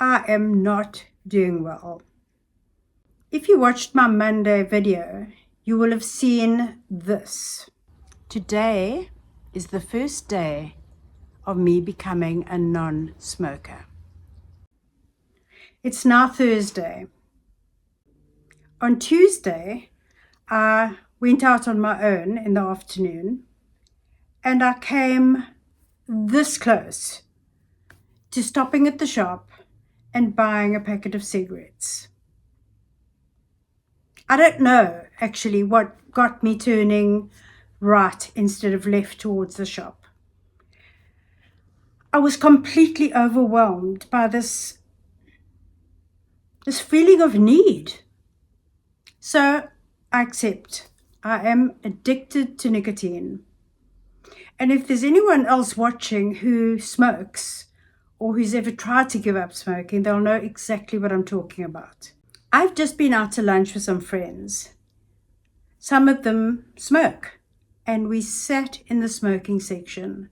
I am not doing well. If you watched my Monday video, you will have seen this. Today is the first day of me becoming a non-smoker. It's now Thursday. On Tuesday, I went out on my own in the afternoon and I came this close to stopping at the shop and buying a packet of cigarettes. I don't know actually what got me turning right instead of left towards the shop. I was completely overwhelmed by this feeling of need. So I accept I am addicted to nicotine. And if there's anyone else watching who smokes or who's ever tried to give up smoking, they'll know exactly what I'm talking about. I've just been out to lunch with some friends. Some of them smoke, and we sat in the smoking section.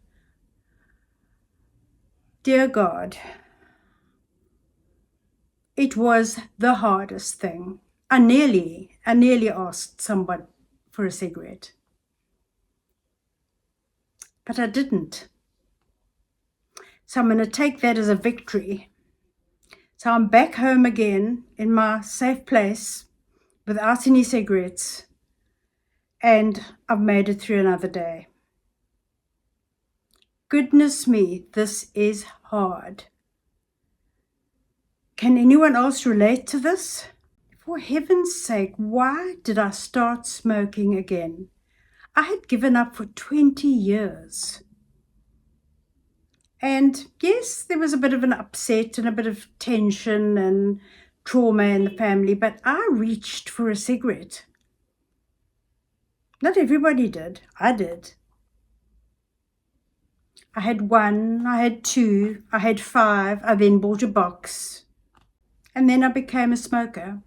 Dear God, it was the hardest thing. I nearly asked someone for a cigarette, but I didn't. So I'm going to take that as a victory. So I'm back home again in my safe place without any cigarettes, and I've made it through another day. Goodness me, this is hard. Can anyone else relate to this? For heaven's sake, why did I start smoking again? I had given up for 20 years. And yes, there was a bit of an upset and a bit of tension and trauma in the family, but I reached for a cigarette. Not everybody did. I did. I had one, I had two, I had five, I then bought a box, and then I became a smoker.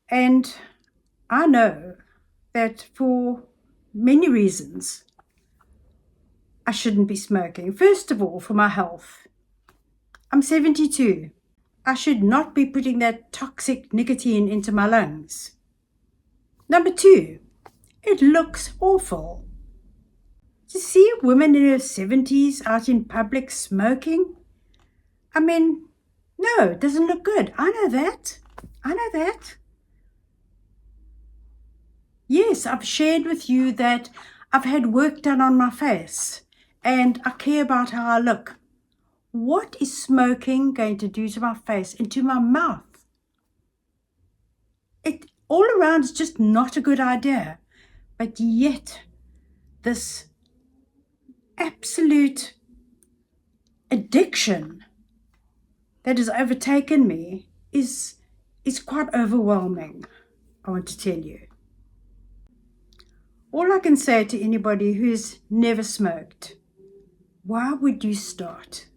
And I know that for many reasons, I shouldn't be smoking. First of all, for my health. I'm 72. I should not be putting that toxic nicotine into my lungs. Number two, it looks awful. To see a woman in her 70s out in public smoking, I mean, no, it doesn't look good. I know that. Yes, I've shared with you that I've had work done on my face and I care about how I look. What is smoking going to do to my face and to my mouth? It all around is just not a good idea. But yet, this absolute addiction that has overtaken me is quite overwhelming, I want to tell you. All I can say to anybody who's never smoked, why would you start?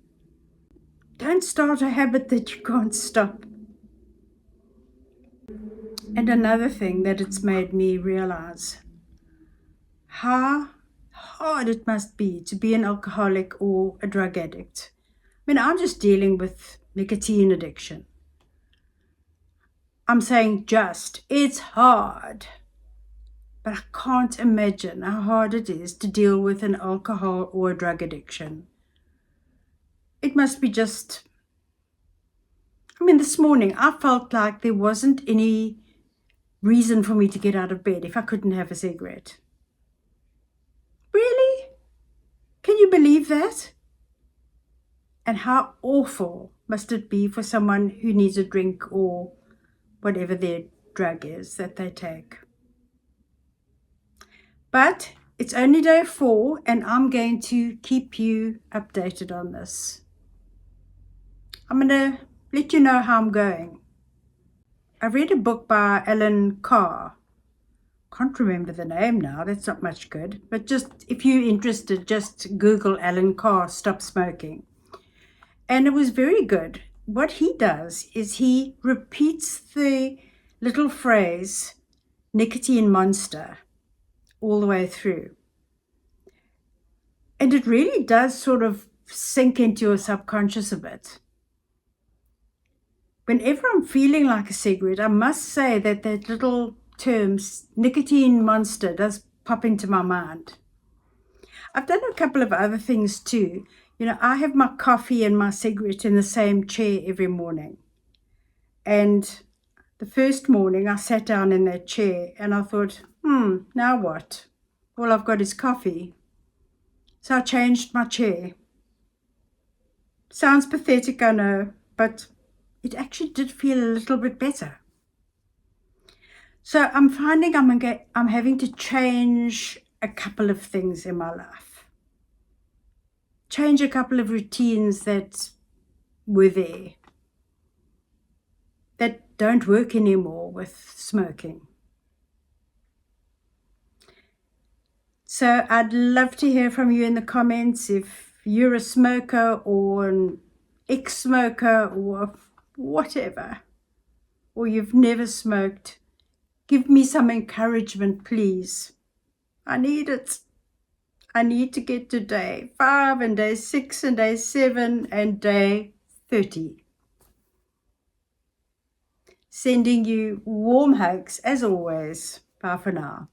Don't start a habit that you can't stop. And another thing that it's made me realize, how hard it must be to be an alcoholic or a drug addict. I mean, I'm just dealing with nicotine addiction. I'm saying it's hard. But I can't imagine how hard it is to deal with an alcohol or a drug addiction. It must be this morning I felt like there wasn't any reason for me to get out of bed if I couldn't have a cigarette. Really? Can you believe that? And how awful must it be for someone who needs a drink or whatever their drug is that they take. But it's only day 4 and I'm going to keep you updated on this. I'm going to let you know how I'm going. I read a book by Alan Carr. Can't remember the name now, that's not much good. But just if you're interested, just Google Alan Carr, Stop Smoking. And it was very good. What he does is he repeats the little phrase, nicotine monster, all the way through. And it really does sort of sink into your subconscious a bit. Whenever I'm feeling like a cigarette, I must say that that little term, nicotine monster, does pop into my mind. I've done a couple of other things too. I have my coffee and my cigarette in the same chair every morning. And the first morning I sat down in that chair and I thought, now what? All I've got is coffee. So I changed my chair. Sounds pathetic, I know, but it actually did feel a little bit better. So I'm finding I'm having to change a couple of things in my life. Change a couple of routines that were there, that don't work anymore with smoking. So I'd love to hear from you in the comments if you're a smoker or an ex-smoker or whatever, or you've never smoked. Give me some encouragement, please. I need it. I need to get to day 5 and day 6 and day 7 and day 30. Sending you warm hugs as always. Bye for now.